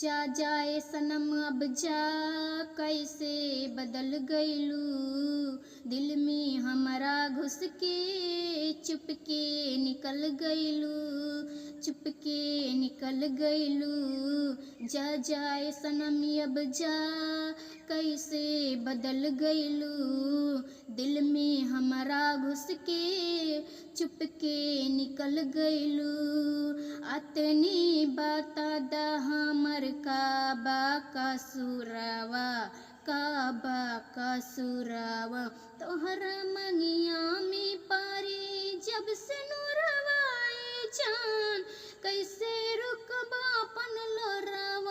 जा जाए सनम अब जा, कैसे बदल गईलू, दिल में हमारा घुस के चुपके निकल गईलू, चुपके निकल गईलू। जा जाए सनम अब जा, कैसे बदल गईलू, दिल में हमारा घुस के चुपके निकल गईलू। अतनी बता दा हमर काबा कसुरवा, काबा कसुरवा, तोहरा मंगिया में पारी जब से नूरवा जान, कैसे रुकबा अपन लोरवा।